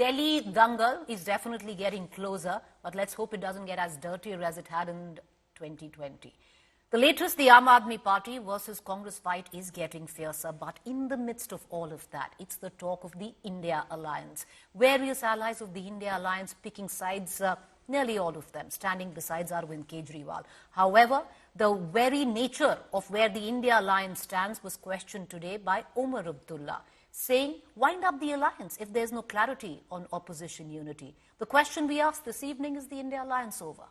Delhi Dangal is definitely getting closer, but let's hope it doesn't get as dirty as it had in 2020. The latest, the Aadmi Party versus Congress fight is getting fiercer, but in the midst of all of that, it's the talk of the INDI Alliance. Various allies of the INDI Alliance picking sides, nearly all of them, standing beside Arvind Kejriwal. However, the very nature of where the INDI Alliance stands was questioned today by Omar Abdullah, saying, wind up the alliance if there's no clarity on opposition unity. The question we asked this evening, is the INDI Alliance over?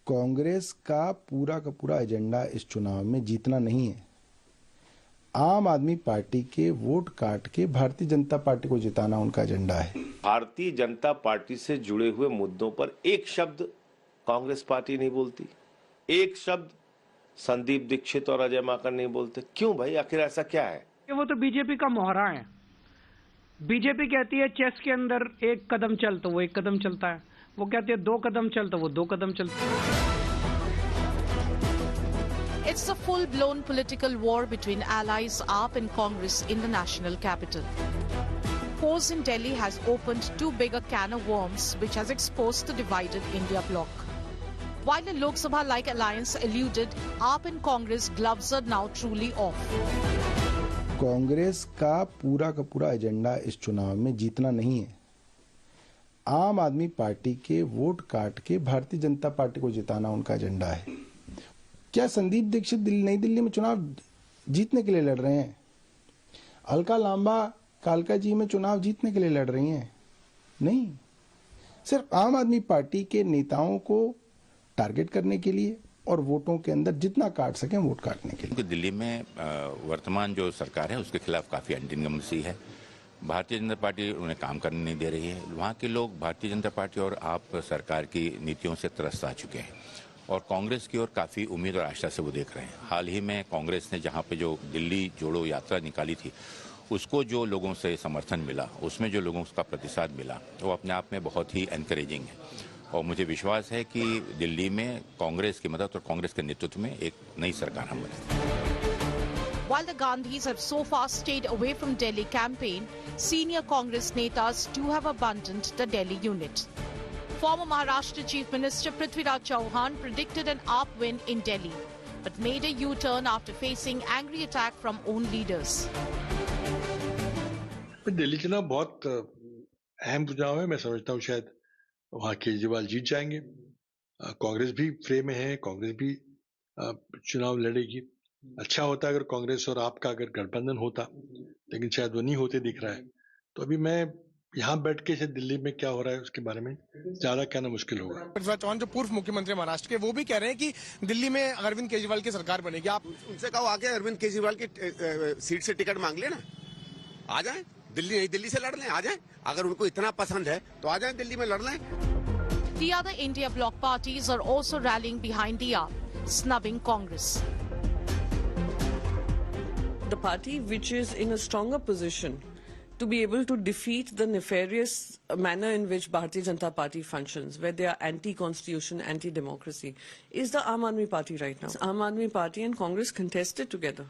Congress का पूरा agenda इस चुनाव में जीतना नहीं है। आम आदमी पार्टी के वोट काट के भारतीय जनता पार्टी को जिताना उनका एजेंडा है। भारतीय जनता पार्टी से जुड़े हुए मुद्दों पर एक शब्द कांग्रेस पार्टी नहीं बोलती, एक शब्द संदीप दीक्षित और अजय माकन नहीं बोलते। क्यों भाई, आखिर ऐसा क्या है? वो तो बीजेपी का मोहरा है। बीजेपी कहती है चेस के अंदर एक कदम चल तो वो एक कदम चलता है, वो कहती है दो कदम चल तो वो दो कदम चलता है। It's a full-blown political war between allies AAP and Congress in the national capital. Pause in Delhi has opened too big a can of worms, which has exposed the divided India bloc. While the Lok Sabha-like alliance eluded, AAP and Congress gloves are now truly off. Congress का पूरा agenda इस चुनाव में जीतना नहीं है। आम आदमी पार्टी के वोट काट के भारतीय जनता पार्टी को जिताना उनका एजेंडा है। क्या संदीप दीक्षित नई दिल्ली में चुनाव जीतने के लिए लड़ रहे हैं? अलका लांबा कालका जी में चुनाव जीतने के लिए लड़ रही हैं? नहीं, सिर्फ आम आदमी पार्टी के नेताओं को टारगेट करने के लिए और वोटों के अंदर जितना काट सकें वोट काटने के लिए। दिल्ली में वर्तमान जो सरकार है उसके खिलाफ काफी एंटीइनकम्बेंसी है। भारतीय जनता पार्टी उन्हें काम करने नहीं दे रही है। वहाँ के लोग भारतीय जनता पार्टी और आप सरकार की नीतियों से त्रस्त आ चुके हैं और कांग्रेस की ओर काफी उम्मीद और आशा से वो देख रहे हैं। हाल ही में कांग्रेस ने जहाँ पे जो दिल्ली जोड़ो यात्रा निकाली थी, उसको जो लोगों से समर्थन मिला, उसमें जो लोगों का प्रतिसाद मिला, वो अपने आप में बहुत ही एनकरेजिंग है और मुझे विश्वास है कि दिल्ली में कांग्रेस की मदद और कांग्रेस के नेतृत्व में एक नई सरकार हम बनेंगे। While the Gandhis have so far stayed away from Delhi campaign, senior Congress netas too have abandoned the Delhi unit. Former Maharashtra Chief Minister Prithviraj Chauhan predicted an AAP win in Delhi, but made a U-turn after facing angry attack from own leaders. Delhi चुनाव बहुत अहम चुनाव है। मैं समझता हूँ शायद वहाँ केजरीवाल जीत जाएंगे। कांग्रेस भी फ्रे में है, कांग्रेस भी चुनाव लड़ेगी। अच्छा होता अगर कांग्रेस और आपका अगर गठबंधन होता, लेकिन शायद वो नहीं होते दिख रहा है। तो अभी मैं यहाँ बैठ के शायद दिल्ली में क्या हो रहा है उसके बारे में ज्यादा कहना मुश्किल होगा। पृथ्वीराज चौहान जो पूर्व मुख्यमंत्री महाराष्ट्र के, वो भी कह रहे हैं कि दिल्ली में अरविंद केजरीवाल की सरकार बनेगी। आप उनसे कहो आके अरविंद केजरीवाल की सीट से टिकट मांग लेना, आ जाए दिल्ली, नहीं दिल्ली से लड़ लें, आ जाए। अगर उनको इतना पसंद है तो आ जाए दिल्ली में लड़ लें। The other India bloc parties are also rallying behind the AAP, snubbing Congress. The party which is in a stronger position to be able to defeat the nefarious manner in which Bharatiya Janata Party functions, where they are anti-constitution, anti-democracy, is the Aam Aadmi Party right now. Aam Aadmi Party and Congress contested together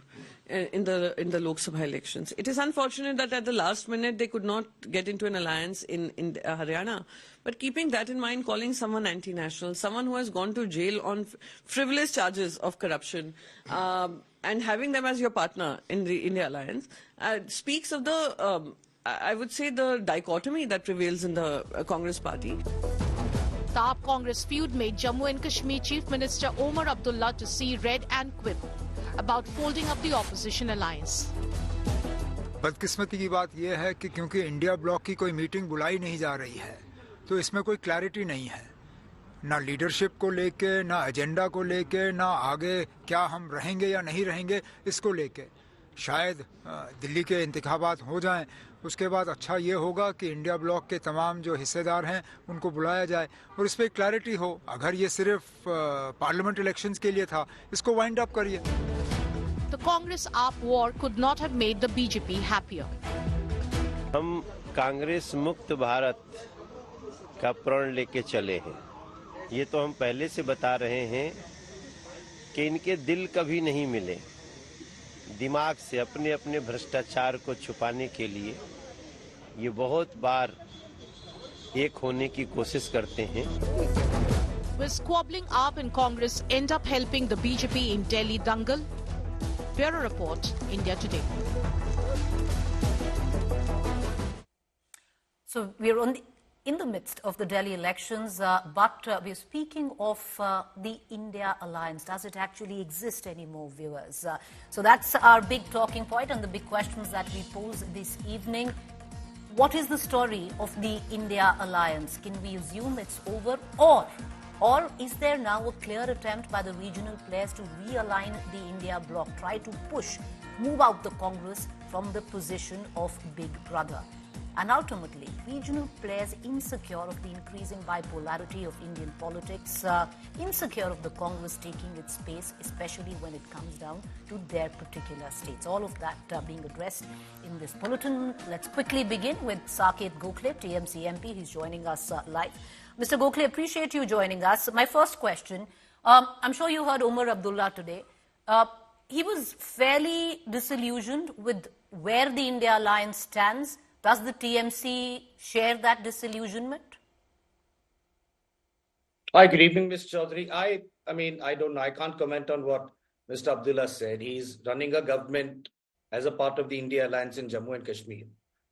in the Lok Sabha elections. It is unfortunate that at the last minute they could not get into an alliance in Haryana. But keeping that in mind, calling someone anti-national, someone who has gone to jail on frivolous charges of corruption, and having them as your partner in the INDI Alliance speaks of the, I would say, the dichotomy that prevails in the Congress party. The AAP Congress feud made Jammu and Kashmir Chief Minister Omar Abdullah to see red and quip about folding up the opposition alliance. बदकिस्मती की बात यह है कि क्योंकि India block की कोई meeting बुलाई नहीं जा रही है, तो इसमें कोई क्लैरिटी नहीं है, ना लीडरशिप को लेके, ना एजेंडा को लेके, ना आगे क्या हम रहेंगे या नहीं रहेंगे इसको लेके। शायद दिल्ली के इंतखाबात हो जाएं, उसके बाद अच्छा ये होगा कि इंडिया ब्लॉक के तमाम जो हिस्सेदार हैं उनको बुलाया जाए और इस पर क्लैरिटी हो। अगर ये सिर्फ पार्लियामेंट इलेक्शंस के लिए था, इसको वाइंड अप करिए। The Congress-AAP war could not have made the BJP happier. हम कांग्रेस मुक्त भारत का प्रण लेके चले हैं। ये तो हम पहले से बता रहे हैं कि इनके दिल कभी नहीं मिले। दिमाग से अपने अपने भ्रष्टाचार को छुपाने के लिए ये बहुत बार एक होने की कोशिश करते हैं। Will squabbling AAP and Congress end up helping the BJP in Delhi dangle? Bureau Report, India Today. So we're in the midst of the Delhi elections, but we're speaking of the India Alliance. Does it actually exist anymore, viewers? So that's our big talking point and the big questions that we pose this evening. What is the story of the India Alliance? Can we assume it's over, or is there now a clear attempt by the regional players to realign the India bloc, try to move out the Congress from the position of big brother? And ultimately, regional players insecure of the increasing bipolarity of Indian politics, insecure of the Congress taking its space, especially when it comes down to their particular states. All of that being addressed in this bulletin. Let's quickly begin with Saket Gokhale, TMC MP. He's joining us live. Mr. Gokhale, appreciate you joining us. My first question, I'm sure you heard Omar Abdullah today. He was fairly disillusioned with where the India Alliance stands. Does the TMC share that disillusionment? Hi, good evening, Ms. Choudhry. I mean, I don't know. I can't comment on what Mr. Abdullah said. He's running a government as a part of the India Alliance in Jammu and Kashmir.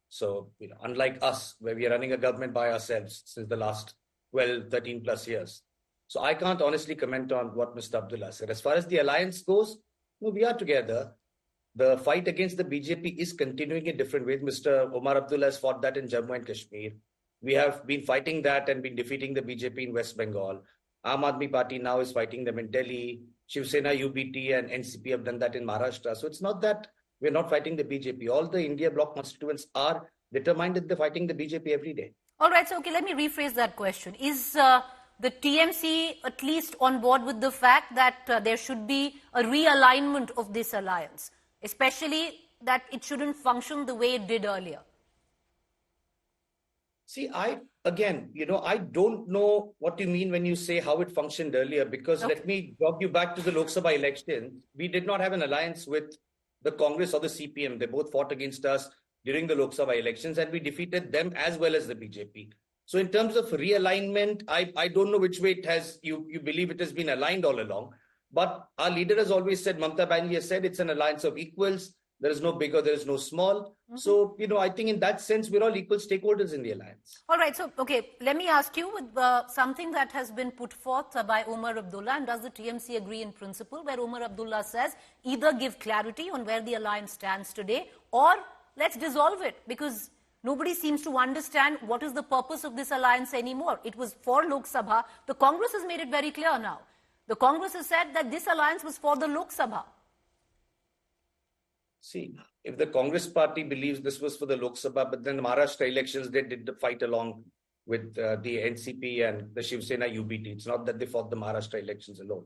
So, unlike us, where we are running a government by ourselves since the last 12, 13 plus years. So I can't honestly comment on what Mr. Abdullah said. As far as the alliance goes, we are together. The fight against the BJP is continuing in different ways. Mr. Omar Abdullah has fought that in Jammu and Kashmir. We have been fighting that and been defeating the BJP in West Bengal. Aam Aadmi Party now is fighting them in Delhi. Shiv Sena, UBT and NCP have done that in Maharashtra. So it's not that we're not fighting the BJP. All the India bloc constituents are determined that they're fighting the BJP every day. All right, so okay, let me rephrase that question. Is the TMC at least on board with the fact that there should be a realignment of this alliance? Especially that it shouldn't function the way it did earlier? See, I don't know what you mean when you say how it functioned earlier, because Let me drop you back to the Lok Sabha election. We did not have an alliance with the Congress or the CPM. They both fought against us during the Lok Sabha elections and we defeated them as well as the BJP. So in terms of realignment, I don't know which way it has, you believe it has been aligned all along. But our leader has always said, Mamata Banerjee has said, it's an alliance of equals. There is no bigger, there is no small. So, I think in that sense, we're all equal stakeholders in the alliance. All right. So, okay, let me ask you with something that has been put forth by Omar Abdullah. And does the TMC agree in principle where Omar Abdullah says either give clarity on where the alliance stands today or let's dissolve it, because nobody seems to understand what is the purpose of this alliance anymore. It was for Lok Sabha. The Congress has made it very clear now. The Congress has said that this alliance was for the Lok Sabha. See, if the Congress party believes this was for the Lok Sabha, but then the Maharashtra elections, they did the fight along with the NCP and the Shiv Sena UBT. It's not that they fought the Maharashtra elections alone.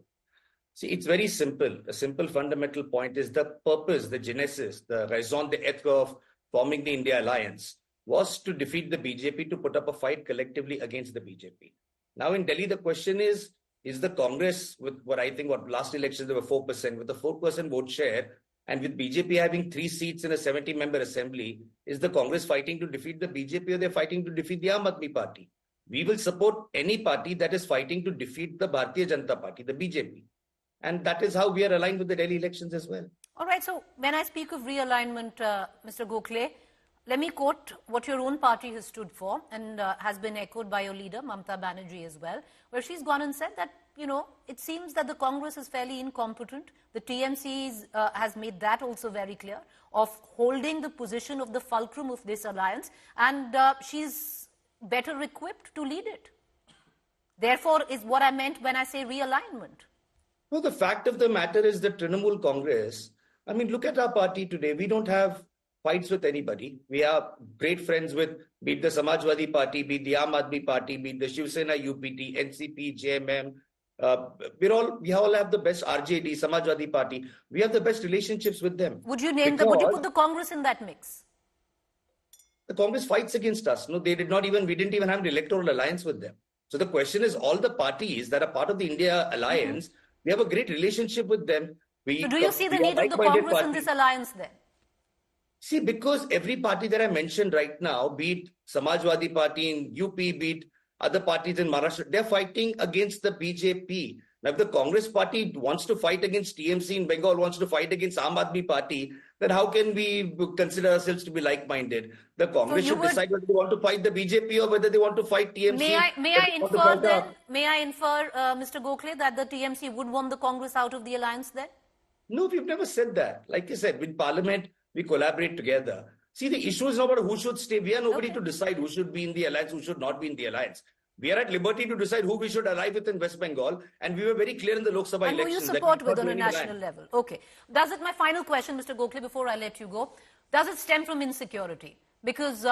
See, it's very simple. A simple fundamental point is the purpose, the genesis, the raison d'etre of forming the India Alliance was to defeat the BJP, to put up a fight collectively against the BJP. Now in Delhi, the question is the Congress, with what last elections, there were 4%, with a 4% vote share, and with BJP having 3 seats in a 70-member assembly, is the Congress fighting to defeat the BJP or they're fighting to defeat the Aam Aadmi Party? We will support any party that is fighting to defeat the Bharatiya Janata Party, the BJP. And that is how we are aligned with the Delhi elections as well. All right, so when I speak of realignment, Mr. Gokhale, let me quote what your own party has stood for and has been echoed by your leader, Mamata Banerjee, as well, where she's gone and said that, it seems that the Congress is fairly incompetent. The TMC has made that also very clear, of holding the position of the fulcrum of this alliance, and she's better equipped to lead it. Therefore, is what I meant when I say realignment. Well, the fact of the matter is that Trinamool Congress, look at our party today. We don't have fights with anybody. We are great friends with, be it the Samajwadi Party, be it the Aam Aadmi Party, be it the Shiv Sena UPT, NCP, JMM. We all have the best RJD, Samajwadi Party. We have the best relationships with them. Would you would you put the Congress in that mix? The Congress fights against us. No, we didn't even have an electoral alliance with them. So the question is, all the parties that are part of the India Alliance, we have a great relationship with them. So do you see the need of the Congress in this alliance then? See, because every party that I mentioned right now, be it Samajwadi party in UP, be it other parties in Maharashtra, they're fighting against the BJP. Now, if the Congress party wants to fight against TMC in Bengal, wants to fight against Aadmi party, then how can we consider ourselves to be like-minded? The Congress should decide whether they want to fight the BJP or whether they want to fight TMC. May I infer, Mr. Gokhale, that the TMC would want the Congress out of the alliance then? No, we've never said that. Like I said, with Parliament, we collaborate together. See, the issue is not about who should stay. We are nobody to decide who should be in the alliance, who should not be in the alliance. We are at liberty to decide who we should ally with in West Bengal, and we were very clear in the Lok Sabha elections. And who you support with on a national level. Okay. Does it, my final question, Mr. Gokhale, before I let you go, does it stem from insecurity? Because,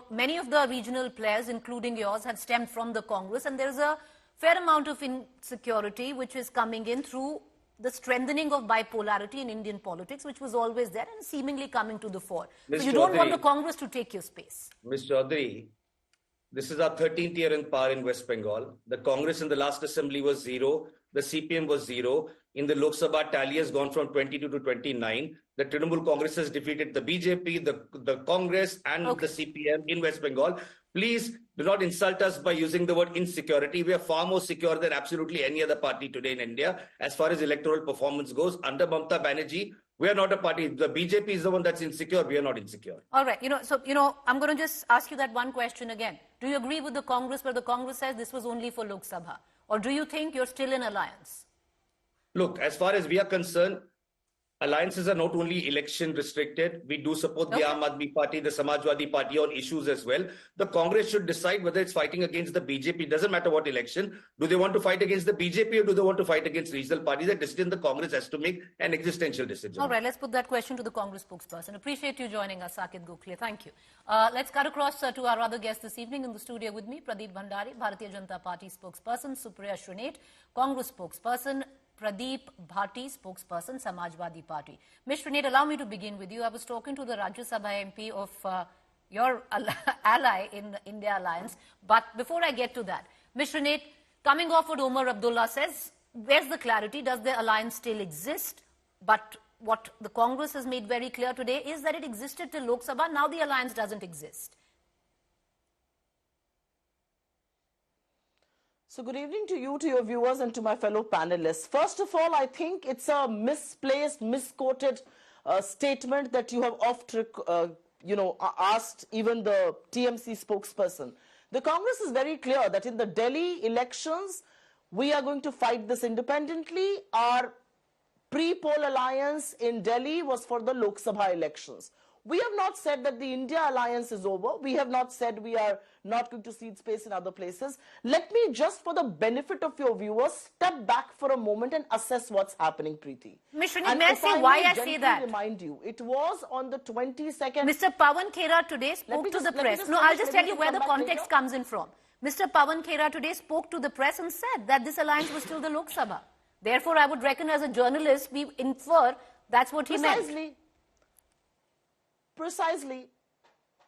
many of the regional players, including yours, have stemmed from the Congress, and there's a fair amount of insecurity which is coming in through the strengthening of bipolarity in Indian politics, which was always there and seemingly coming to the fore. So you don't want the Congress to take your space. Ms. Choudhry, this is our 13th year in power in West Bengal. The Congress in the last assembly was 0. The CPM was 0. In the Lok Sabha, tally has gone from 22 to 29. The Trinamool Congress has defeated the BJP, the Congress and the CPM in West Bengal. Please do not insult us by using the word insecurity. We are far more secure than absolutely any other party today in India. As far as electoral performance goes, under Mamata Banerjee, we are not a party. The BJP is the one that's insecure. We are not insecure. All right. I'm going to just ask you that one question again. Do you agree with the Congress where the Congress says this was only for Lok Sabha? Or do you think you're still in alliance? Look, as far as we are concerned, alliances are not only election restricted. We do support the Aadmi party, the Samajwadi party on issues as well. The Congress should decide whether it's fighting against the BJP. It doesn't matter what election. Do they want to fight against the BJP or do they want to fight against regional parties? That decision the Congress has to make, an existential decision. All right, let's put that question to the Congress spokesperson. Appreciate you joining us, Saket Gokhale. Thank you. Let's cut across to our other guest this evening in the studio with me, Pradeep Bhandari, Bharatiya Janata Party spokesperson, Supriya Shrinate, Congress spokesperson, Pradeep Bhati, spokesperson, Samajwadi Party. Ms. Shrinate, allow me to begin with you. I was talking to the Rajya Sabha MP of your ally in the INDI Alliance. But before I get to that, Ms. Shrinate, coming off what Omar Abdullah says, where's the clarity? Does the alliance still exist? But what the Congress has made very clear today is that it existed till Lok Sabha. Now the alliance doesn't exist. So good evening to you, to your viewers and to my fellow panelists. First of all, I think it's a misplaced, misquoted statement that you have oft, asked even the TMC spokesperson. The Congress is very clear that in the Delhi elections, we are going to fight this independently. Our pre-poll alliance in Delhi was for the Lok Sabha elections. We have not said that the India Alliance is over. We have not said we are not going to cede space in other places. Let me just, for the benefit of your viewers, step back for a moment and assess what's happening, Preeti. Ms. Shrinate, may I say why I say that? Remind you, it was on the 22nd... Mr. Pawan Khera today spoke to the press. I'll just tell you where the context comes in from. Mr. Pawan Khera today spoke to the press and said that this alliance was still the Lok Sabha. Therefore, I would reckon as a journalist, we infer that's what he meant. Precisely.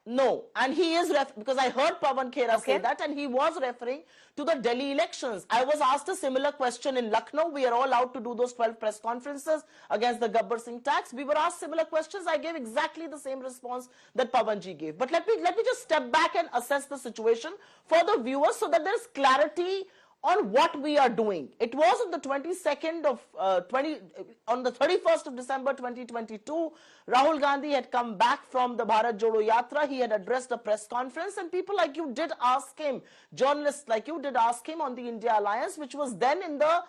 No. And he is, because I heard Pawan Khera say that, and he was referring to the Delhi elections. I was asked a similar question in Lucknow. We are all out to do those 12 press conferences against the Gabbar Singh tax. We were asked similar questions. I gave exactly the same response that Pawanji gave. But let me just step back and assess the situation for the viewers so that there is clarity on what we are doing. It was on the 22nd of on the 31st of December 2022, Rahul Gandhi had come back from the Bharat Jodo Yatra. He had addressed a press conference and people like you did ask him, journalists like you did ask him on the India Alliance, which was then in the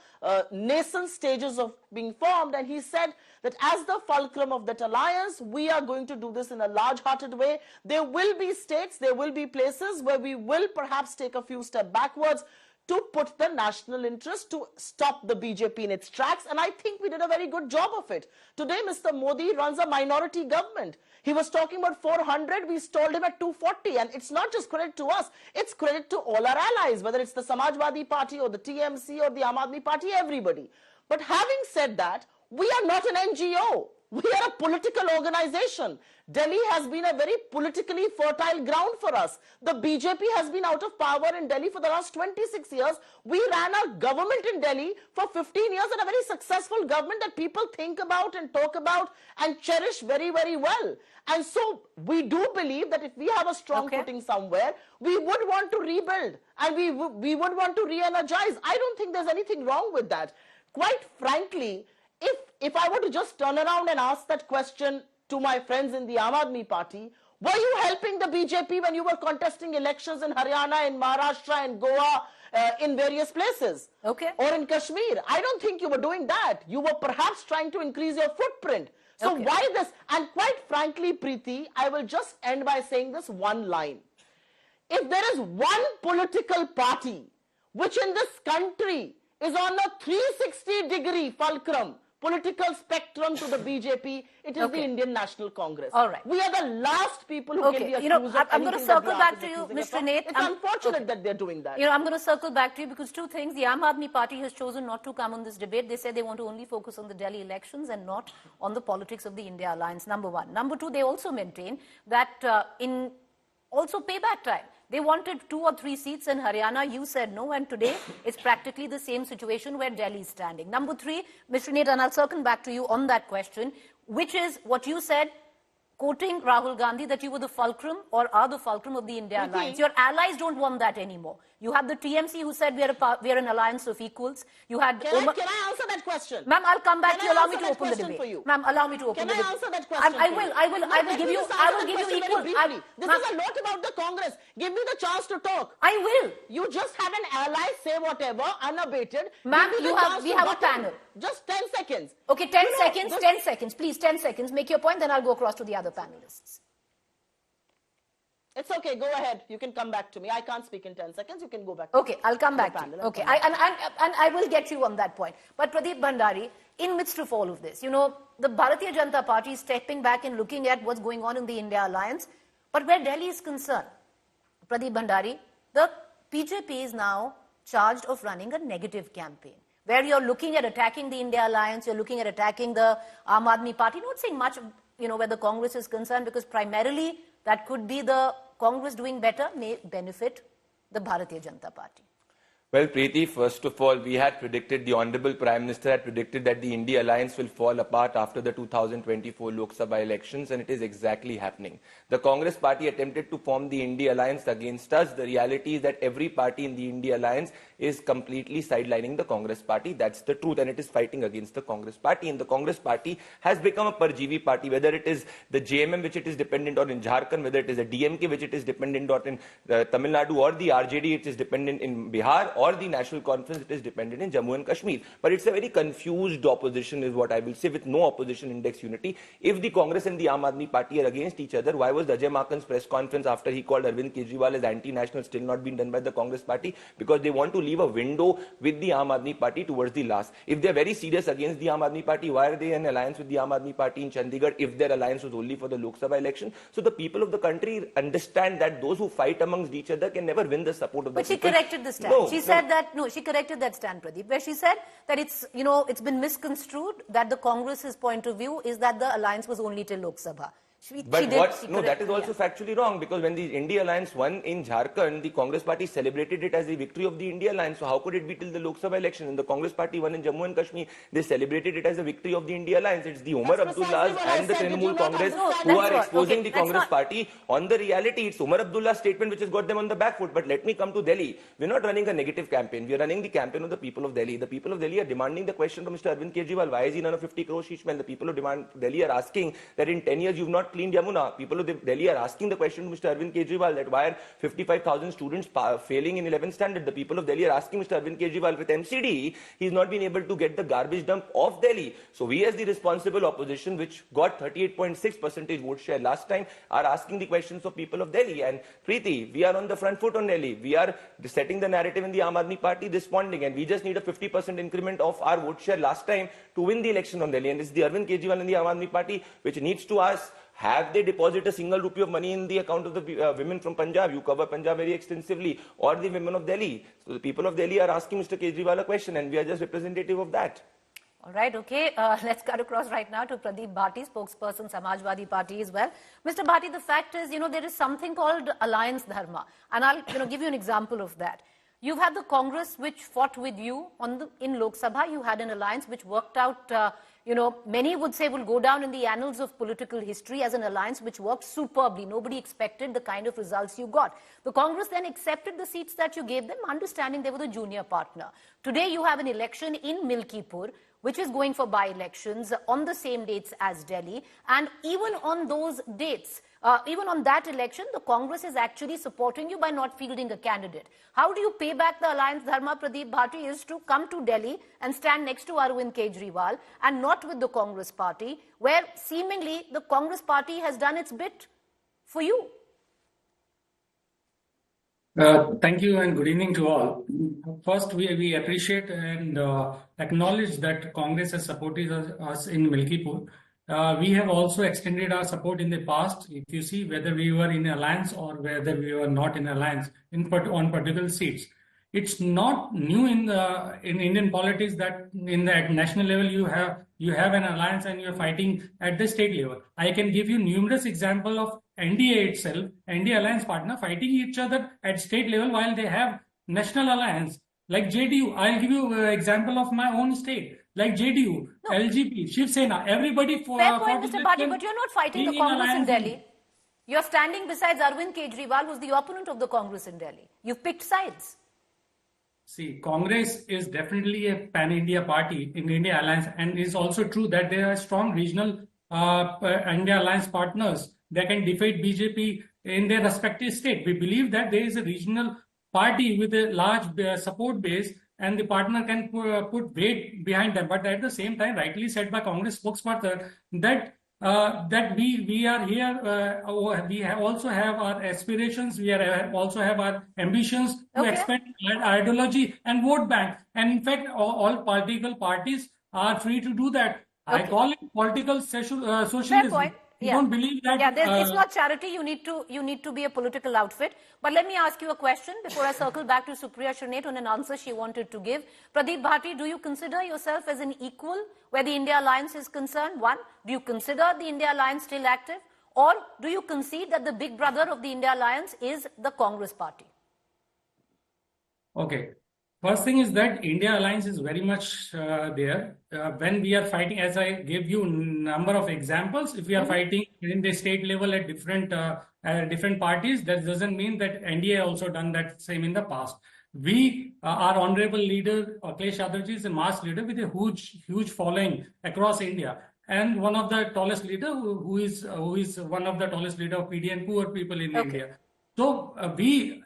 nascent stages of being formed. And he said that as the fulcrum of that alliance, we are going to do this in a large-hearted way. There will be states, there will be places where we will perhaps take a few steps backwards to put the national interest to stop the BJP in its tracks. And I think we did a very good job of it. Today, Mr. Modi runs a minority government. He was talking about 400. We stalled him at 240. And it's not just credit to us. It's credit to all our allies, whether it's the Samajwadi party or the TMC or the Aadmi party, everybody. But having said that, we are not an NGO. We are a political organization. Delhi has been a very politically fertile ground for us. The BJP has been out of power in Delhi for the last 26 years. We ran our government in Delhi for 15 years and a very successful government that people think about and talk about and cherish very, very well. And so we do believe that if we have a strong footing somewhere, we would want to rebuild and we would want to re-energize. I don't think there's anything wrong with that. Quite frankly, if I were to just turn around and ask that question to my friends in the Aadmi party, were you helping the BJP when you were contesting elections in Haryana, in Maharashtra, in Goa, in various places? Or in Kashmir? I don't think you were doing that. You were perhaps trying to increase your footprint. So why this? And quite frankly, Preeti, I will just end by saying this one line. If there is one political party which in this country is on a 360-degree fulcrum, political spectrum to the BJP, it is the Indian National Congress. All right. We are the last people who can be accused of I'm going to circle back to you, Mr. Nath. It's unfortunate that they're doing that. I'm going to circle back to you because two things. The Aadmi party has chosen not to come on this debate. They said they want to only focus on the Delhi elections and not on the politics of the India Alliance, number one. Number two, they also maintain that in also payback time, they wanted 2 or 3 seats in Haryana. You said no, and today it's practically the same situation where Delhi is standing. Number 3, Mr. Nath, and I'll circle back to you on that question, which is what you said, quoting Rahul Gandhi, that you were the fulcrum or are the fulcrum of the India Alliance. Your allies don't want that anymore. You have the TMC who said we are an alliance of equals. You had Can I answer that question? Ma'am, I'll come back to you. Allow me to open the debate. Ma'am, allow me to open the debate. Can I answer that question? I will give you equal. This is a lot about the Congress. Give me the chance to talk. I will. You just had an ally say whatever, unabated. Ma'am, we have a panel. Just 10 seconds. Okay, 10 seconds, 10 seconds. Please, 10 seconds. Make your point, then I'll go across to the other panelists. It's okay, go ahead. You can come back to me. I can't speak in 10 seconds. You can go back. Okay, I'll come back to you. Okay, and I will get you on that point. But Pradeep Bhandari, in midst of all of this, the Bharatiya Janata Party is stepping back and looking at what's going on in the India Alliance. But where Delhi is concerned, Pradeep Bhandari, the BJP is now charged of running a negative campaign, where you're looking at attacking the India Alliance, you're looking at attacking the Aadmi party, not saying much, where the Congress is concerned, because primarily that could be the Congress doing better may benefit the Bharatiya Janata Party. Well, Preeti, first of all, we had predicted, the Honorable Prime Minister had predicted that the INDI Alliance will fall apart after the 2024 Lok Sabha elections, and it is exactly happening. The Congress party attempted to form the INDI Alliance against us. The reality is that every party in the INDI Alliance is completely sidelining the Congress party. That's the truth, and it is fighting against the Congress party. And the Congress party has become a Parjeevi party, whether it is the JMM, which it is dependent on in Jharkhand, whether it is the DMK, which it is dependent on in Tamil Nadu, or the RJD, it is dependent in Bihar, or the National Conference, it is dependent in Jammu and Kashmir. But it's a very confused opposition, is what I will say, with no opposition index unity. If the Congress and the Aadmi party are against each other, why was Ajay Makan's press conference after he called Arvind Kejriwal as anti-national still not been done by the Congress party? Because they want to leave a window with the Aadmi party towards the last. If they're very serious against the Aadmi party, why are they in alliance with the Aadmi party in Chandigarh if their alliance was only for the Lok Sabha election? So the people of the country understand that those who fight amongst each other can never win the support of the people. But she corrected the stand. She said that, she corrected that stand, Pradeep, where she said that it's, it's been misconstrued, that the Congress's point of view is that the alliance was only till Lok Sabha. That is also factually wrong, because when the INDI Alliance won in Jharkhand, the Congress party celebrated it as the victory of the INDI Alliance. So how could it be till the Lok Sabha election? And the Congress party won in Jammu and Kashmir, they celebrated it as the victory of the INDI Alliance. It's the Umar Abdullahs and the Trinamool Congress who are exposing the Congress party on the reality. It's Umar Abdullah's statement which has got them on the back foot. But let me come to Delhi. We're not running a negative campaign. We're running the campaign of the people of Delhi. The people of Delhi are demanding the question from Mr. Arvind Kejriwal. Why is he none of 50 crore sheeshman? The people of Delhi are asking that in 10 years you've not cleaned Yamuna. People of Delhi are asking the question to Mr. Arvind Kejriwal that why are 55,000 students failing in 11th standard? The people of Delhi are asking Mr. Arvind Kejriwal with MCD, he's not been able to get the garbage dump off Delhi. So we as the responsible opposition, which got 38.6% vote share last time, are asking the questions of people of Delhi. And Preeti, we are on the front foot on Delhi. We are setting the narrative in the Aadmi party responding, and we just need a 50% increment of our vote share last time to win the election on Delhi. And it's the Arvind Kejriwal and the Aadmi party which needs to ask, have they deposited a single rupee of money in the account of the women from Punjab? You cover Punjab very extensively. Or the women of Delhi. So the people of Delhi are asking Mr. Kejriwal a question, and we are just representative of that. All right, okay. Let's cut across right now to Pradeep Bhati, spokesperson, Samajwadi Party as well. Mr. Bhati, the fact is, there is something called Alliance Dharma. And I'll, give you an example of that. You've had the Congress which fought with you in Lok Sabha. You had an alliance which worked out, many would say will go down in the annals of political history as an alliance which worked superbly. Nobody expected the kind of results you got. The Congress then accepted the seats that you gave them, understanding they were the junior partner. Today you have an election in Milkipur, which is going for by-elections on the same dates as Delhi. And even on those dates, even on that election, the Congress is actually supporting you by not fielding a candidate. How do you pay back the Alliance Dharma, Pradeep Bhati, is to come to Delhi and stand next to Arvind Kejriwal and not with the Congress party, where seemingly the Congress party has done its bit for you. Thank you and good evening to all. First, we appreciate and acknowledge that Congress has supported us in Milkipur. We have also extended our support in the past. If you see whether we were in alliance or whether we were not in alliance on particular seats, it's not new in Indian politics that in the national level you have an alliance and you are fighting at the state level. I can give you numerous examples of NDA itself, NDA alliance partner fighting each other at state level while they have national alliance. Like JDU, I'll give you an example of my own state. Like JDU, LGP, Shiv Sena, everybody for... Fair point, Mr. Bhati, but you're not fighting the Congress in Delhi. You're standing besides Arvind Kejriwal, who's the opponent of the Congress in Delhi. You've picked sides. See, Congress is definitely a pan-India party in India Alliance, and it's also true that there are strong regional India Alliance partners that can defeat BJP in their respective state. We believe that there is a regional party with a large support base and the partner can put weight behind them. But at the same time, rightly said by Congress spokesperson, that we are here, we also have our aspirations, we also have our ambitions to expand ideology and vote bank. And in fact, all political parties are free to do that. I call it political socialism. Fair point. You don't believe that? Yeah, it's not charity. You need to be a political outfit. But let me ask you a question before I circle back to Supriya Shrinet on an answer she wanted to give. Pradeep Bhati, do you consider yourself as an equal where the India Alliance is concerned? One, do you consider the India Alliance still active? Or do you concede that the big brother of the India Alliance is the Congress party? Okay. First thing is that India Alliance is very much there. When we are fighting, as I gave you number of examples, if we are fighting in the state level at different parties, that doesn't mean that NDA also done that same in the past. Our honorable leader, Akhilesh Yadavji, is a mass leader with a huge following across India. And one of the tallest leader who is one of the tallest leader of PD and poor people in India. So we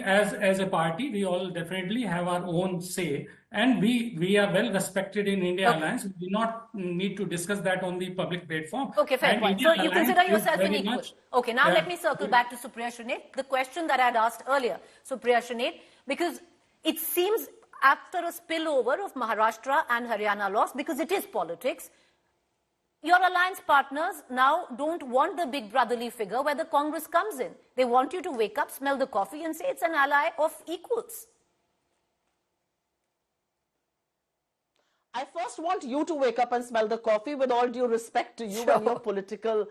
as a party, we all definitely have our own say, and we are well respected in India Alliance. We do not need to discuss that on the public platform. Okay, fair point. So you consider yourself an equal. Okay, now let me circle back to Supriya Shrinet. The question that I had asked earlier, Supriya Shrinet, because it seems after a spillover of Maharashtra and Haryana loss, because it is politics, your alliance partners now don't want the big brotherly figure where the Congress comes in. They want you to wake up, smell the coffee and say it's an ally of equals. I first want you to wake up and smell the coffee, with all due respect to you and your political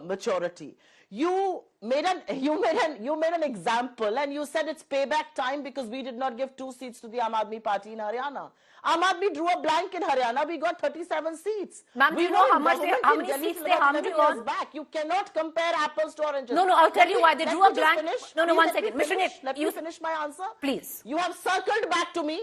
maturity. You made an example and you said it's payback time because we did not give 2 seats to the Aam Aadmi party in Haryana. Aam Aadmi drew a blank in Haryana. We got 37 seats. Ma'am, do you know how many seats they harmed you on? Back. You cannot compare apples to oranges. No, I'll tell you why. They drew a blank. No, 1 second. Let me finish my answer. Please. You have circled back to me.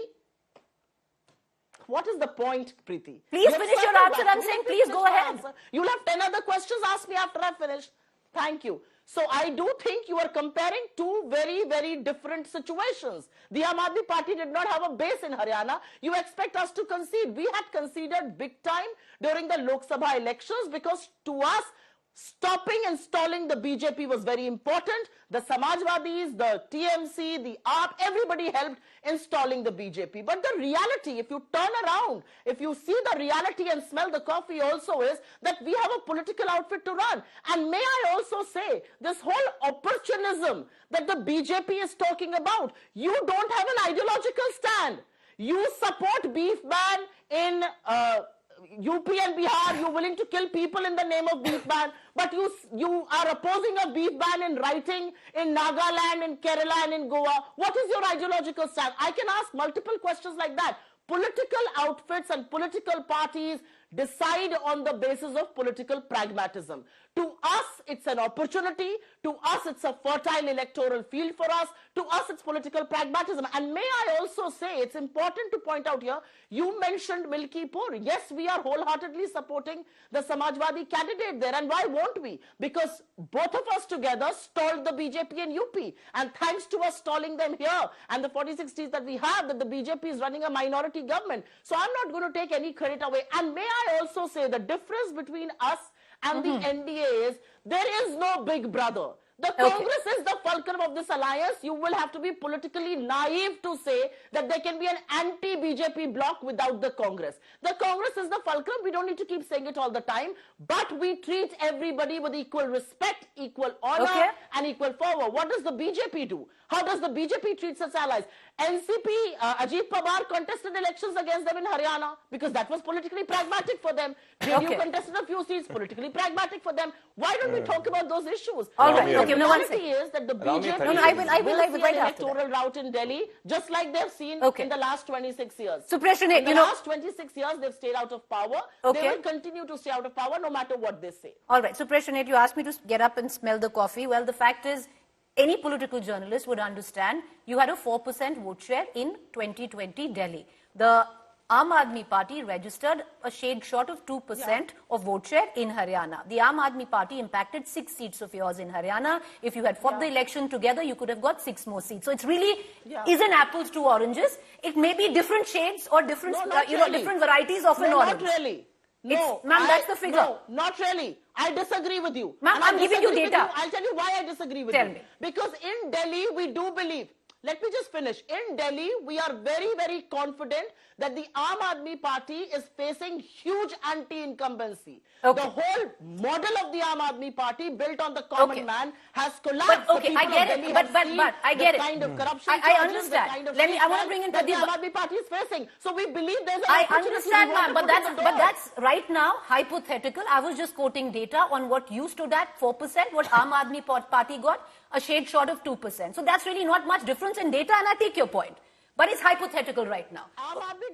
What is the point, Preeti? Please finish your answer. I'm saying please go ahead. You'll have 10 other questions. Ask me after I finish. Thank you. So I do think you are comparing 2 very, very different situations. The Aam Aadmi party did not have a base in Haryana. You expect us to concede. We had conceded big time during the Lok Sabha elections because to us, stopping and stalling the BJP was very important. The Samajwadis, the TMC, the AAP, everybody helped in stalling the BJP. But the reality, if you turn around, if you see the reality and smell the coffee also, is that we have a political outfit to run. And may I also say, this whole opportunism that the BJP is talking about, you don't have an ideological stand. You support beef ban in UP and Bihar. You're willing to kill people in the name of beef ban, but you are opposing a beef ban in writing in Nagaland, in Kerala, and in Goa. What is your ideological stand? I can ask multiple questions like that. Political outfits and political parties decide on the basis of political pragmatism. To us, it's an opportunity. To us, it's a fertile electoral field for us. To us, it's political pragmatism. And may I also say, it's important to point out here, you mentioned Milkipur. Yes, we are wholeheartedly supporting the Samajwadi candidate there. And why won't we? Because both of us together stalled the BJP in UP. And thanks to us stalling them here and the 46 seats that we have, that the BJP is running a minority government. So I'm not going to take any credit away. And may I also say the difference between us and the NDA is there is no big brother. The Congress is the fulcrum of this alliance. You will have to be politically naive to say that there can be an anti-BJP bloc without the Congress. The Congress is the fulcrum. We don't need to keep saying it all the time. But we treat everybody with equal respect, equal honor, and equal power. What does the BJP do? How does the BJP treat its allies? NCP, Ajit Pawar contested elections against them in Haryana because that was politically pragmatic for them. JDU contested a few seats, politically pragmatic for them. Why don't we talk about those issues? All right. The reality is that the BJP will see an electoral route in Delhi, just like they've seen in the last 26 years. Suppression, in the last 26 years, they've stayed out of power. They will continue to stay out of power no matter what they say. All right. Suppression, you asked me to get up and smell the coffee. Well, the fact is, any political journalist would understand you had a 4% vote share in 2020 Delhi. The Aam Aadmi Party registered a shade short of 2% of vote share in Haryana. The Aam Aadmi Party impacted 6 seats of yours in Haryana. If you had fought the election together, you could have got 6 more seats. So it's really isn't apples to oranges. It may be different shades or different, different varieties of an orange. Not really. No, ma'am, that's the figure. No, not really. I disagree with you. Ma'am, I'm giving you data. I'll tell you why I disagree with you. Tell me. Because in Delhi, we do believe. Let me just finish. In Delhi, we are very, very confident that the Aam Aadmi Party is facing huge anti-incumbency. The whole model of the Aam Aadmi Party, built on the common man, has collapsed. But, I get it. But I get it. The kind of corruption I understand. Kind of I want to bring in that the Aam Aadmi Party is facing. So we believe there's an I understand, ma'am, but that's right now hypothetical. I was just quoting data on what you stood at, 4%, what Aam Aadmi Party got, a shade short of 2%. So that's really not much difference in data, and I take your point. But it's hypothetical right now. Aam Aadmi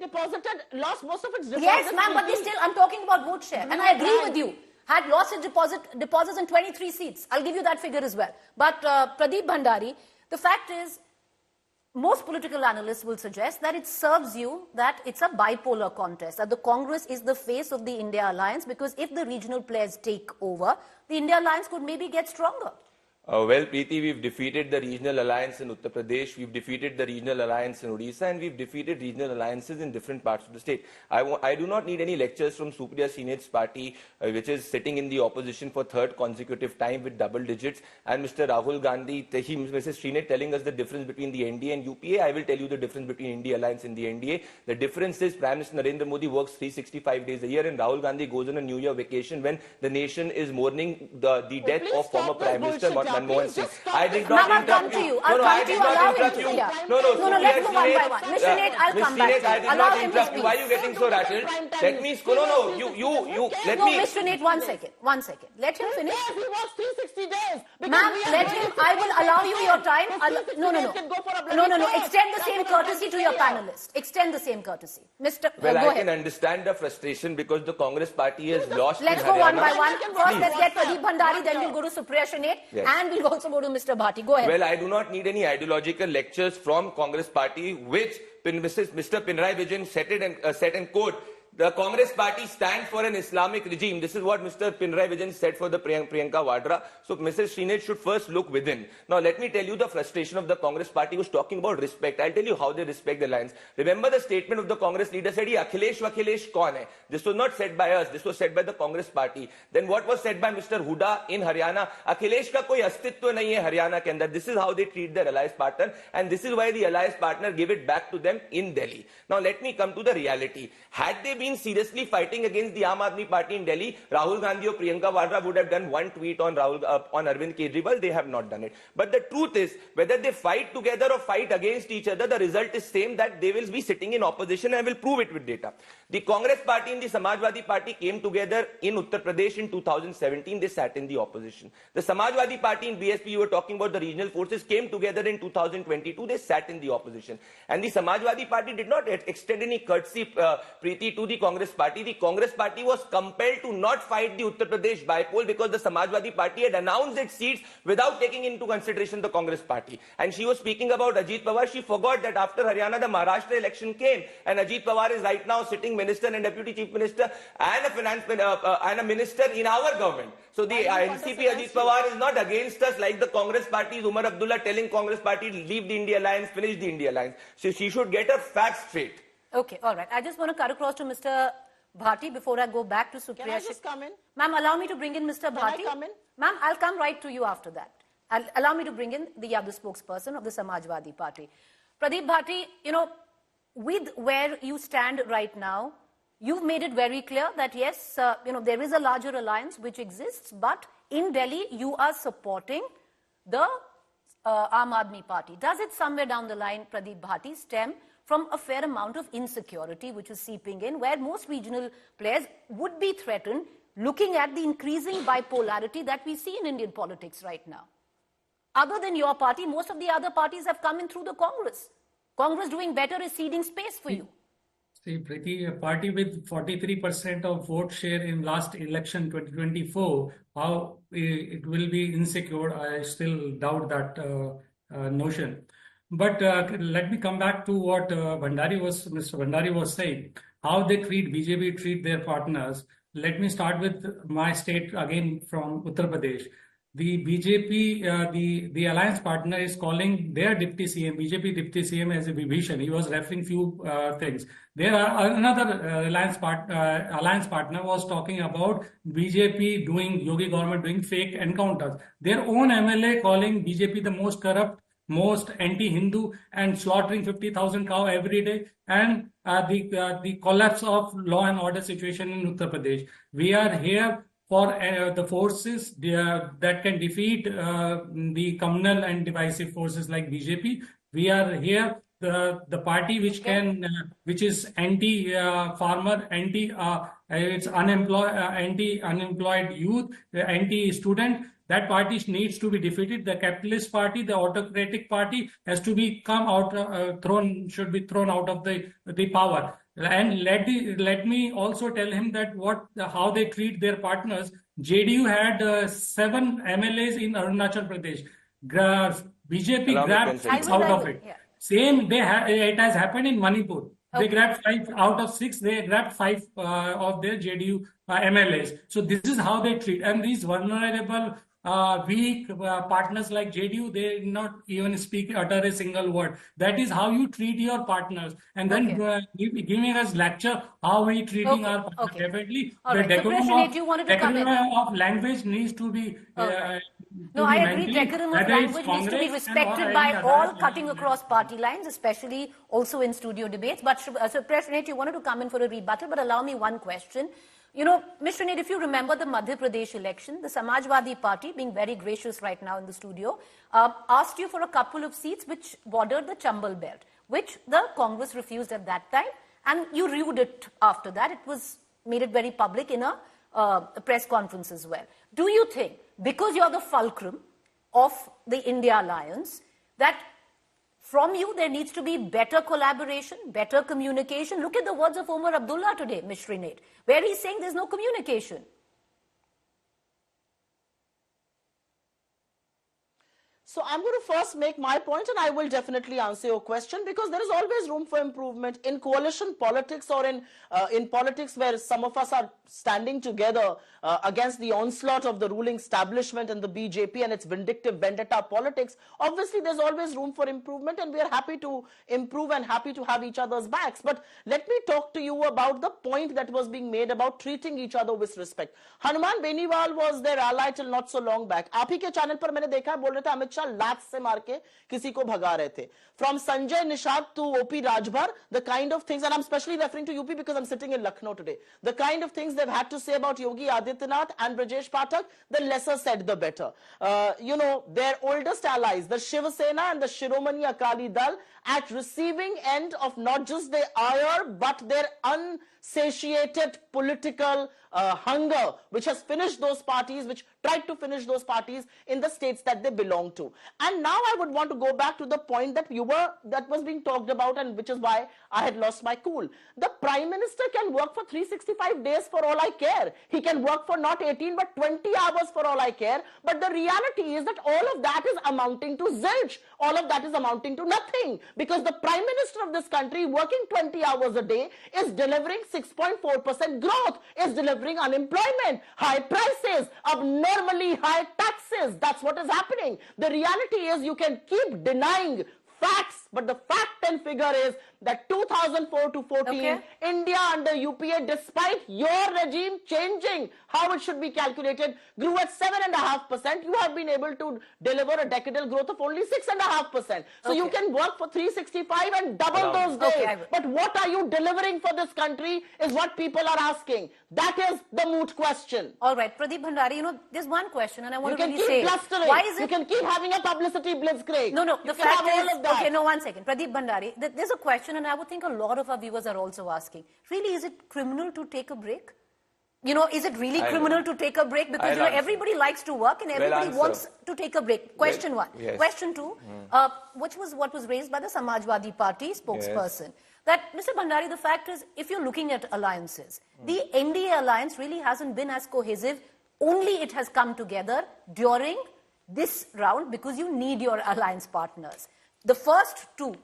lost most of its deposits. Yes, ma'am, but I'm talking about vote share. And I agree with you. Had lost its deposits in 23 seats. I'll give you that figure as well. But Pradeep Bhandari, the fact is, most political analysts will suggest that it serves you that it's a bipolar contest, that the Congress is the face of the India Alliance, because if the regional players take over, the India Alliance could maybe get stronger. Well, Preeti, we've defeated the regional alliance in Uttar Pradesh, we've defeated the regional alliance in Odisha, and we've defeated regional alliances in different parts of the state. I do not need any lectures from Supriya Sinet's party, which is sitting in the opposition for 3rd consecutive time with double digits, and Mr. Rahul Gandhi, Mrs. Sinet telling us the difference between the NDA and UPA. I will tell you the difference between India Alliance and the NDA. The difference is Prime Minister Narendra Modi works 365 days a year, and Rahul Gandhi goes on a New Year vacation when the nation is mourning the death of former Prime Minister Manmohan Singh. I did not interrupt you. No, I did not interrupt you. No, let's go one by one. Mr. Nate, I'll come back. I did not interrupt you. Why are you getting so rattled? Let me, let me. No, Mr. Nate, one second. Let him finish. He was 360 days. Ma'am, let him, I will allow you your time. No. Extend the same courtesy to your panelists. Extend the same courtesy. Well, I can understand the frustration because the Congress party has lost. Let's go one by one. First, let's get Pradeep Bhandari, then we'll go to Supriya Sinet, and we'll also go to Mr. Bhati. Go ahead. Well, I do not need any ideological lectures from Congress party, which Mr. Pinarayi Vijayan set and quote, the Congress party stands for an Islamic regime. This is what Mr. Pinarayi Vijayan said for the Priyanka Vadra. So Mrs. Sinet should first look within. Now let me tell you the frustration of the Congress party was talking about respect. I'll tell you how they respect the alliance. Remember the statement of the Congress leader said, Akhilesh Vakhilesh kaun hai? This was not said by us. This was said by the Congress party. Then what was said by Mr. Huda in Haryana? Akhilesh ka koi astitva nahi hai Haryana ke andar. This is how they treat their alliance partner, and this is why the alliance partner gave it back to them in Delhi. Now let me come to the reality. Had they been been seriously fighting against the Aam Aadmi Party in Delhi, Rahul Gandhi or Priyanka Vadra would have done one tweet on Arvind Kejriwal. They have not done it. But the truth is, whether they fight together or fight against each other, the result is same, that they will be sitting in opposition, and I will prove it with data. The Congress Party and the Samajwadi Party came together in Uttar Pradesh in 2017. They sat in the opposition. The Samajwadi Party in BSP, you were talking about the regional forces, came together in 2022. They sat in the opposition. And the Samajwadi Party did not extend any courtesy, Preeti, to the Congress Party. The Congress Party was compelled to not fight the Uttar Pradesh by-poll because the Samajwadi Party had announced its seats without taking into consideration the Congress Party. And she was speaking about Ajit Pawar. She forgot that after Haryana, the Maharashtra election came, and Ajit Pawar is right now sitting minister and deputy chief minister and a finance and a minister in our government. So the NCP Ajit Pawar is not against us like the Congress Party's Umar Abdullah telling Congress Party to leave the INDI Alliance, finish the INDI Alliance. So she should get her facts straight. Okay, all right. I just want to cut across to Mr. Bhati before I go back to Supriya. Can I just come in? Ma'am, allow me to bring in Mr. Bhati. Can I come in? Ma'am, I'll come right to you after that. Allow me to bring in the other spokesperson of the Samajwadi Party. Pradeep Bhati, you know, with where you stand right now, you've made it very clear that yes, you know, there is a larger alliance which exists, but in Delhi, you are supporting the Aam Aadmi Party. Does it somewhere down the line, Pradeep Bhati, stem from a fair amount of insecurity which is seeping in, where most regional players would be threatened, looking at the increasing bipolarity that we see in Indian politics right now? Other than your party, most of the other parties have come in through the Congress. Congress doing better is ceding space for you. See, Preeti, a party with 43% of vote share in last election 2024, how it will be insecure, I still doubt that notion. But let me come back to what Mr. Bhandari was saying, how they treat BJP, treat their partners. Let me start with my state again from Uttar Pradesh. The BJP, the alliance partner is calling their deputy CM, BJP deputy CM as a Vibhishan. He was referring few things. There are another alliance partner was talking about BJP doing, Yogi government doing fake encounters. Their own MLA calling BJP the most corrupt, most anti-Hindu, and slaughtering 50,000 cow every day, and the collapse of law and order situation in Uttar Pradesh. We are here for the forces that can defeat the communal and divisive forces like BJP. We are here, the party which can, which is anti-farmer, anti-unemployed youth, anti-student. That party needs to be defeated. The capitalist party, the autocratic party, has to be should be thrown out of the power. And let me also tell him that how they treat their partners. JDU had 7 MLAs in Arunachal Pradesh. BJP grabbed 6 out of it. Yeah. Same, it has happened in Manipur. Okay. They grabbed 5 out of 6. They grabbed 5 of their JDU MLAs. So this is how they treat. And these vulnerable, weak partners like JDU, they not even utter a single word. That is how you treat your partners. And then giving us lecture how we treating our partners. Definitely, the decorum of language needs to be. No, I agree. Decorum of language needs to be respected by all, cutting across party lines, especially also in studio debates. But President, you wanted to come in for a rebuttal, but allow me one question. You know, Mr. Naid, if you remember the Madhya Pradesh election, the Samajwadi Party, being very gracious right now in the studio, asked you for a couple of seats which bordered the Chambal belt, which the Congress refused at that time, and you rued it after that. It was made it very public in a press conference as well. Do you think, because you're the fulcrum of the INDI Alliance, that from you there needs to be better collaboration, better communication? Look at the words of Omar Abdullah today, Mr. Naid, where he's saying there's no communication. So I'm going to first make my point, and I will definitely answer your question, because there is always room for improvement in coalition politics, or in politics where some of us are standing together against the onslaught of the ruling establishment and the BJP and its vindictive vendetta politics. Obviously, there's always room for improvement, and we are happy to improve and happy to have each other's backs. But let me talk to you about the point that was being made about treating each other with respect. Hanuman Beniwal was their ally till not so long back. आप ही के channel पर मैंने देखा है, बोल रहे थे अमित शाह लात से मार के किसी को भगा रहे थे. From Sanjay Nishad to OP Rajbhar, the kind of things, and I'm especially referring to UP because I'm sitting in Lucknow today, the kind of things they've had to say about Yogi Adityanath and Brajesh Pathak, the lesser said the better. You know, their oldest allies, the Shiv Sena and the Shiromani Akali Dal, at receiving end of not just their ire but their unsatiated political hunger, which has finished those parties, which tried to finish those parties in the states that they belong to. And now I would want to go back to the point that that was being talked about, and which is why I had lost my cool. The Prime Minister can work for 365 days for all I care. He can work for not 18 but 20 hours for all I care. But the reality is that all of that is amounting to zilch. All of that is amounting to nothing, because the Prime Minister of this country working 20 hours a day is delivering 6.4% growth, is delivering unemployment, high prices, abnormally high taxes. That's what is happening. The reality is you can keep denying facts, but the fact and figure is that 2004 to 14, India under UPA, despite your regime changing how it should be calculated, grew at 7.5%. You have been able to deliver a decadal growth of only 6.5%. So you can work for 365 and double those days. But what are you delivering for this country is what people are asking. That is the moot question. All right, Pradeep Bhandari, you know, there's one question, and I want to really say, why is it? You can keep having a publicity blitzkrieg. No, the fact is, okay, no, 1 second. Pradeep Bhandari, there's a question, and I would think a lot of our viewers are also asking, really, is it criminal to take a break? You know, is it really criminal to take a break? Because, you know, everybody likes to work and everybody wants to take a break. Question one. Yes. Question two, which was what was raised by the Samajwadi Party spokesperson. That, Mr. Bhandari, the fact is, if you're looking at alliances, the INDI Alliance really hasn't been as cohesive. Only it has come together during this round because you need your alliance partners. The first two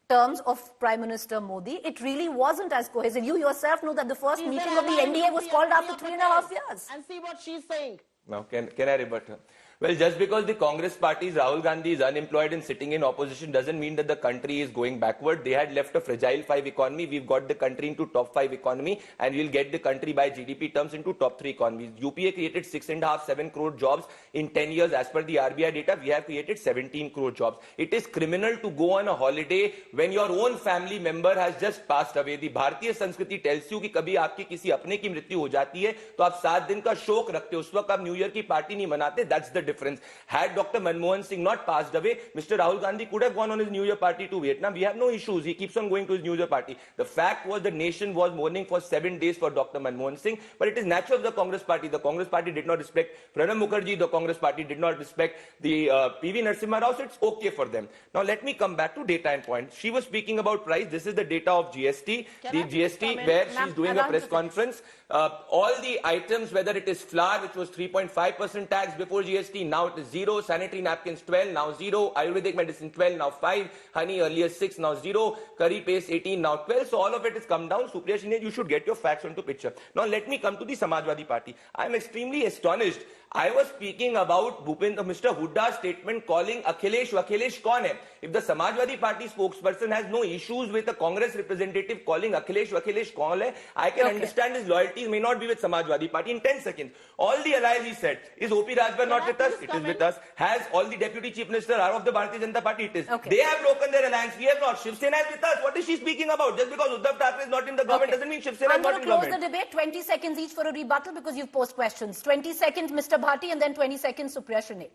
terms of Prime Minister Modi, it really wasn't as cohesive. You yourself know that the first meeting of the NDA was called after 3.5 years. And see what she's saying. Now, can I rebut her? Well, just because the Congress party's Rahul Gandhi is unemployed and sitting in opposition doesn't mean that the country is going backward. They had left a fragile 5 economy. We've got the country into top 5 economy, and we'll get the country by GDP terms into top 3 economies. UPA created 6.5-7 crore jobs in 10 years. As per the RBI data, we have created 17 crore jobs. It is criminal to go on a holiday when your own family member has just passed away. The Bharatiya Sanskriti tells you कि कभी आपकी किसी अपने की मृत्यु हो जाती है तो आप 7 दिन का शोक रखते हो. उस वक्त आप न्यू ईयर की पार्टी नहीं मनाते. That's the difference. Had Dr. Manmohan Singh not passed away, Mr. Rahul Gandhi could have gone on his New Year party to Vietnam. We have no issues. He keeps on going to his New Year party. The fact was the nation was mourning for 7 days for Dr. Manmohan Singh, but it is natural of the Congress party. The Congress party did not respect Pranab Mukherjee. The Congress party did not respect the PV Narasimha Rao, so it's okay for them. Now let me come back to data and point. She was speaking about price. This is the data of GST. GST where she's doing a press conference. All the items, whether it is flour, which was 3.5% tax before GST, now it is 0. Sanitary napkins 12, now 0. Ayurvedic medicine 12, now 5. Honey earlier 6, now 0. Curry paste 18, now 12. So all of it has come down. Supriya Shinde, you should get your facts into picture. Now let me come to the Samajwadi Party. I am extremely astonished. I was speaking about Mr. Huda's statement calling Akhilesh kaun hai? If the Samajwadi Party spokesperson has no issues with a Congress representative calling Akhilesh kaun hai, I can understand his loyalties may not be with Samajwadi Party in 10 seconds. All the allies he said, is OP Rajbhar not with us? It is with us. Has all the deputy chief minister are of the Bharatiya Janata Party? It is. They have broken their alliance. We have not. Shiv Sena is with us. What is she speaking about? Just because Uddhav Thackeray is not in the government doesn't mean Shiv Sena is not in government. I'm going to close the debate. 20 seconds each for a rebuttal because you've posed questions. 20 seconds, Mr. Bharti, and then 20 seconds, Supriya Shinde.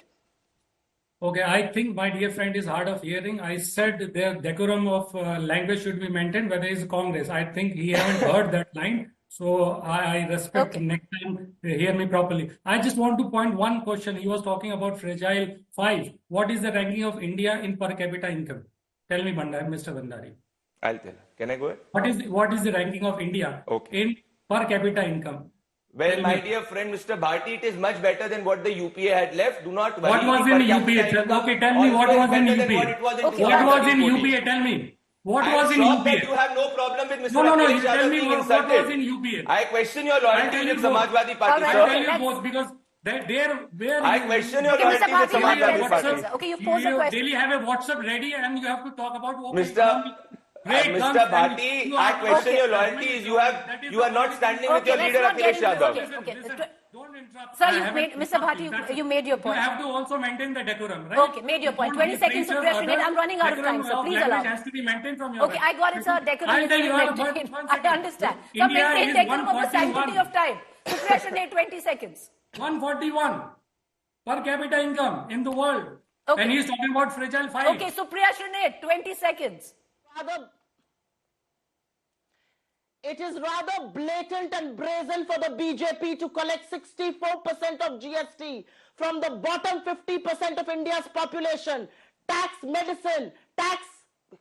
Okay, I think my dear friend is hard of hearing. I said the decorum of language should be maintained, whether it's Congress. I think he haven't heard that line. So I respect next time, hear me properly. I just want to point one question. He was talking about fragile 5. What is the ranking of India in per capita income? Tell me, Mr. Bhandari. I'll tell. Can I go ahead? What is the ranking of India in per capita income? Well, my dear friend, Mr. Bharti, it is much better than what the UPA had left. Do not worry. What was in UPA? Okay, tell me what was in UPA. What was in UPA? Tell me. What was in UPA? That you have no problem with Mr. No, you tell me what was in UPA. I question your loyalty with Samajwadi Party. I'll tell you both because where I question your loyalty with Samajwadi Party. Okay, you pose a question. Daily have a WhatsApp ready and you have to talk about Mr. Bharti, I question your loyalties. You are not standing with your leader Akhilesh Yadav. Sir, Mr. Bhati, you made your point. You have to also maintain the decorum, right? Okay, made your point. 20 seconds to press remain. I'm running out of time, so please allow. Has to be maintained from your Okay, I got it, sir. Decorum is to be maintained. I understand. So maintain decorum of the sanctity of time. Suppression rate 20 seconds. 141 per capita income in the world. Okay. And he's talking about fragile 5. Okay, suppression rate 20 seconds. It is rather blatant and brazen for the BJP to collect 64% of GST from the bottom 50% of India's population. Tax medicine, tax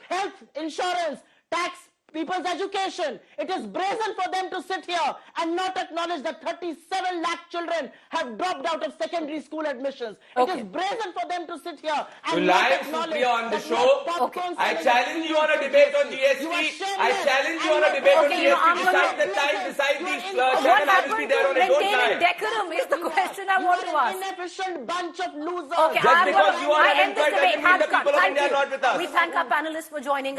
health insurance, tax people's education. It is brazen for them to sit here and not acknowledge that 37 lakh children have dropped out of secondary school admissions. Okay. It is brazen for them to sit here and You not lying acknowledge Supriya on the that show. popcorn I selling challenge you on a debate on GST. I challenge you on a debate on GST. Decide the time, decide the channel. I will be there on it. Don't lie. Decorum is the question I want to ask. Inefficient bunch of losers. Okay, Just because you are I end this unemployed debate. doesn't mean the people of Thank India are you. not with us. We thank our panelists for joining us.